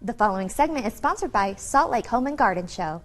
The following segment is sponsored by Salt Lake Home and Garden Show.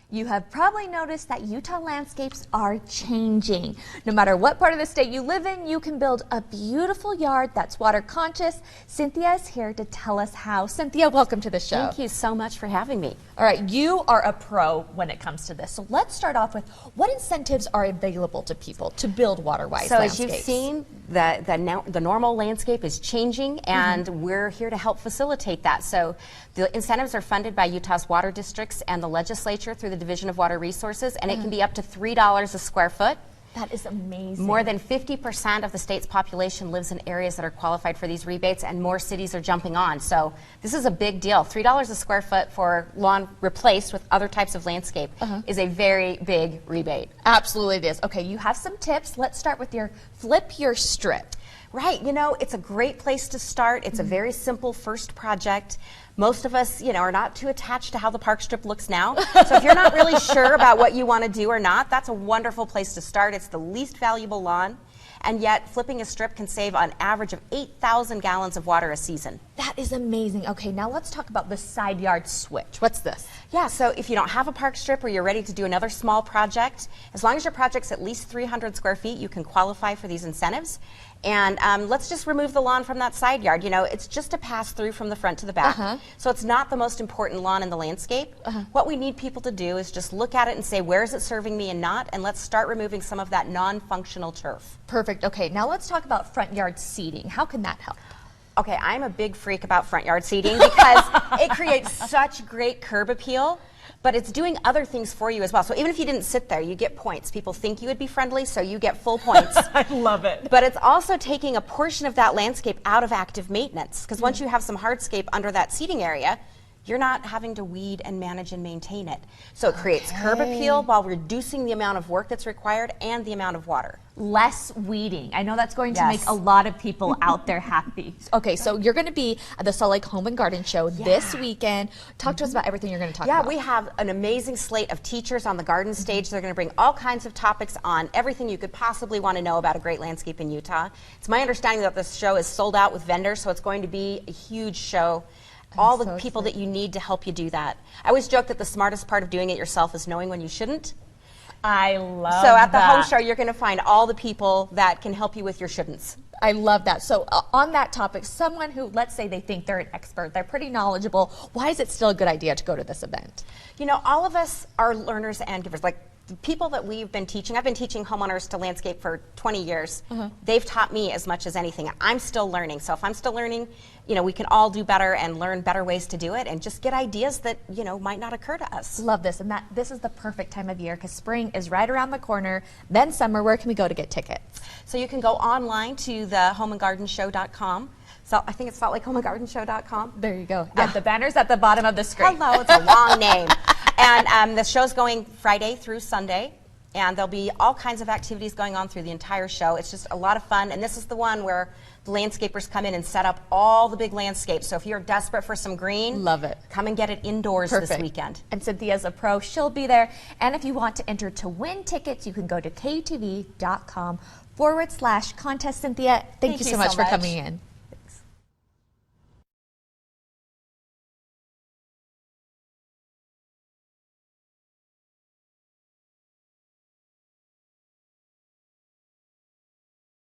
You have probably noticed that Utah landscapes are changing. No matter what part of the state you live in, you can build a beautiful yard that's water conscious. Cynthia is here to tell us how. Cynthia, welcome to the show. Thank you so much for having me. All right, you are a pro when it comes to this. So let's start off with what incentives are available to people to build water-wise landscapes. So as you've seen, the normal landscape is changing, and we're here to help facilitate that. So the incentives are funded by Utah's water districts and the legislature through the Division of Water Resources, and it can be up to $3 a square foot. That is amazing. More than 50% of the state's population lives in areas that are qualified for these rebates, and more cities are jumping on. So this is a big deal. $3 a square foot for lawn replaced with other types of landscape is a very big rebate. Absolutely it is. Okay, you have some tips. Let's start with your flip your strip. Right, you know, it's a great place to start. It's a very simple first project. Most of us, you know, are not too attached to how the park strip looks now. So if you're not really sure about what you want to do or not, that's a wonderful place to start. It's the least valuable lawn, and yet flipping a strip can save an average of 8,000 gallons of water a season. That is amazing. Okay, now let's talk about the side yard switch. What's this? Yeah, so if you don't have a park strip or you're ready to do another small project, as long as your project's at least 300 square feet, you can qualify for these incentives. And let's just remove the lawn from that side yard. You know, it's just a pass through from the front to the back. So it's not the most important lawn in the landscape. What we need people to do is just look at it and say, where is it serving me and not? And let's start removing some of that non-functional turf. Perfect. Okay, now let's talk about front yard seating. How can that help? Okay, I'm a big freak about front yard seating because it creates such great curb appeal, but it's doing other things for you as well. So even if you didn't sit there, you get points. People think you would be friendly, so you get full points. I love it. But it's also taking a portion of that landscape out of active maintenance, because once you have some hardscape under that seating area, you're not having to weed and manage and maintain it. So it creates curb appeal while reducing the amount of work that's required and the amount of water. Less weeding. I know that's going to make a lot of people out there happy. Okay, so you're going to be at the Salt Lake Home and Garden Show this weekend. Talk to us about everything you're going to talk about. Yeah, we have an amazing slate of teachers on the garden stage. They're going to bring all kinds of topics on everything you could possibly want to know about a great landscape in Utah. It's my understanding that this show is sold out with vendors, so it's going to be a huge show. All the people that you need to help you do that. I always joke that the smartest part of doing it yourself is knowing when you shouldn't. I love that. So at the home show, you're going to find all the people that can help you with your shouldn'ts. I love that. So on that topic, someone who, let's say they think they're an expert, they're pretty knowledgeable, why is it still a good idea to go to this event? You know, all of us are learners and givers. Like, the people that we've been teaching, I've been teaching homeowners to landscape for 20 years. They've taught me as much as anything. I'm still learning. So if I'm still learning, you know, we can all do better and learn better ways to do it and just get ideas that, you know, might not occur to us. Love this. And this is the perfect time of year because spring is right around the corner. Then summer. Where can we go to get tickets? So you can go online to the homeandgardenshow.com. So I think it's saltlakehomeandgardenshow.com. There you go. Yeah, the banner's at the bottom of the screen. Hello, it's a long name. And the show's going Friday through Sunday, and there'll be all kinds of activities going on through the entire show. It's just a lot of fun, and this is the one where the landscapers come in and set up all the big landscapes. So if you're desperate for some green, love it. Come and get it indoors this weekend. And Cynthia's a pro. She'll be there. And if you want to enter to win tickets, you can go to KTV.com/contest. Cynthia, thank you so much for coming in.